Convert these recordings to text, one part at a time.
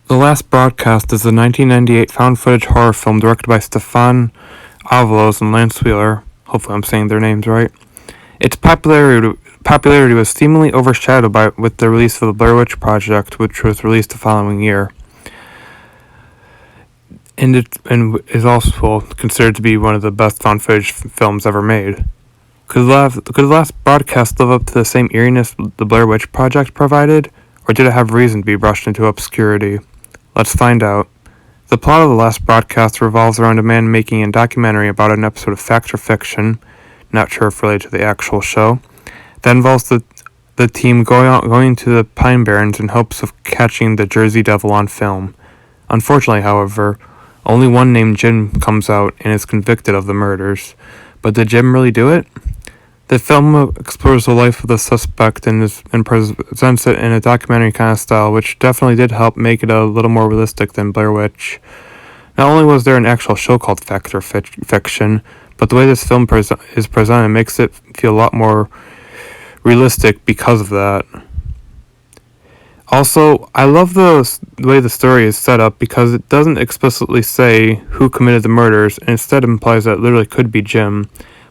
The Last Broadcast is a 1998 found-footage horror film directed by Stefan Avalos and Lance Wheeler. Hopefully I'm saying their names right. Its popularity was seemingly overshadowed with the release of the Blair Witch Project, which was released the following year. And is also considered to be one of the best found-footage films ever made. Could the Last Broadcast live up to the same eeriness the Blair Witch Project provided, or did it have reason to be brushed into obscurity? Let's find out. The plot of The Last Broadcast revolves around a man making a documentary about an episode of fact or fiction, not sure if related to the actual show, that involves the team going to the Pine Barrens in hopes of catching the Jersey Devil on film. Unfortunately, however, only one named Jim comes out and is convicted of the murders. But did Jim really do it? The film explores the life of the suspect and presents it in a documentary kind of style, which definitely did help make it a little more realistic than Blair Witch. Not only was there an actual show called Fact or Fiction, but the way this film is presented makes it feel a lot more realistic because of that. Also, I love the way the story is set up because it doesn't explicitly say who committed the murders, and instead implies that it literally could be Jim,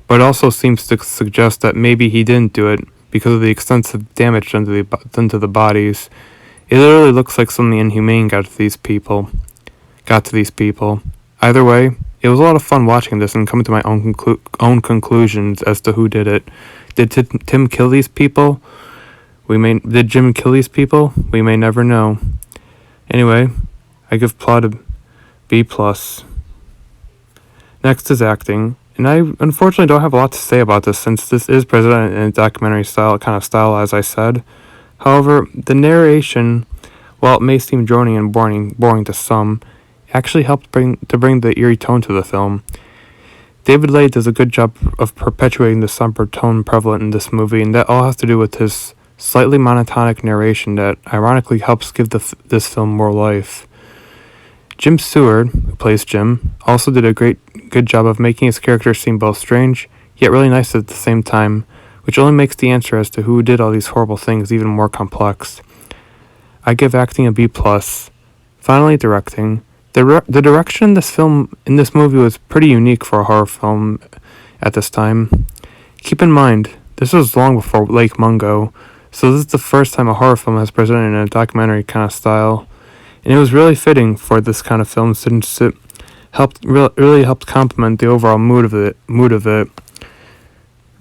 but it also seems to suggest that maybe he didn't do it because of the extensive damage done to the bodies. It literally looks like something inhumane got to these people. Either way, it was a lot of fun watching this and coming to my own conclusions as to who did it. Did Tim kill these people? Did Jim kill these people? We may never know. Anyway, I give plot a B+. Next is acting, and I unfortunately don't have a lot to say about this since this is presented in a documentary style, as I said. However, the narration, while it may seem droning and boring to some, actually helped bring the eerie tone to the film. David Leigh does a good job of perpetuating the somber tone prevalent in this movie, and that all has to do with his slightly monotonic narration that ironically helps give this film more life. Jim Stewart, who plays Jim, also did a good job of making his character seem both strange, yet really nice at the same time, which only makes the answer as to who did all these horrible things even more complex. I give acting a B+. Finally, directing. The direction in this movie was pretty unique for a horror film at this time. Keep in mind, this was long before Lake Mungo, so this is the first time a horror film has presented in a documentary kind of style, and it was really fitting for this kind of film since it really helped complement the overall mood of it.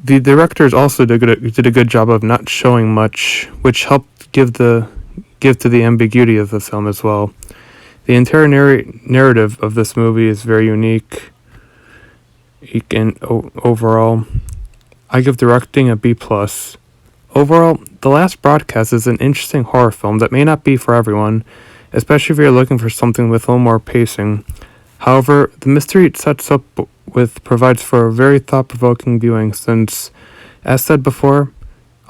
The directors also did a good job of not showing much, which helped give to the ambiguity of the film as well. The entire narrative of this movie is very unique, and overall, I give directing a B+. Overall, The Last Broadcast is an interesting horror film that may not be for everyone, especially if you're looking for something with a little more pacing. However, the mystery it sets up with provides for a very thought-provoking viewing since, as said before,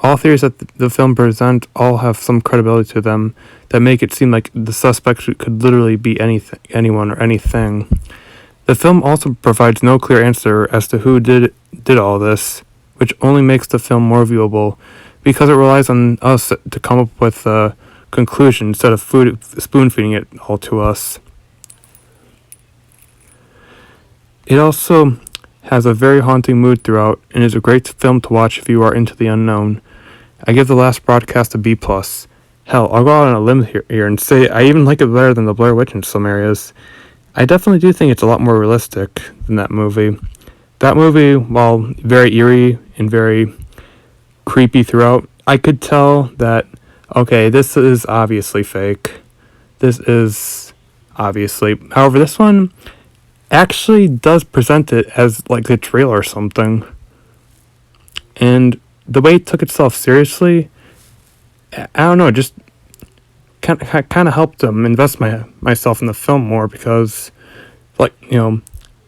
all theories that the film present all have some credibility to them that make it seem like the suspect could literally be anyone or anything. The film also provides no clear answer as to who did all this, which only makes the film more viewable because it relies on us to come up with a conclusion instead of spoon-feeding it all to us. It also has a very haunting mood throughout and is a great film to watch if you are into the unknown. I give The Last Broadcast a B+. Hell, I'll go out on a limb here and say I even like it better than The Blair Witch in some areas. I definitely do think it's a lot more realistic than that movie. That movie, while very eerie and very creepy throughout, I could tell that, okay, this is obviously fake. However, this one actually does present it as like a trailer or something. And the way it took itself seriously, I don't know, just kind of helped invest myself in the film more because,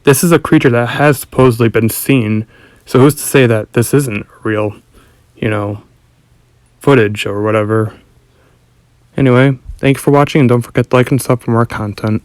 this is a creature that has supposedly been seen, so who's to say that this isn't real, footage or whatever. Anyway, thank you for watching, and don't forget to like and sub for more content.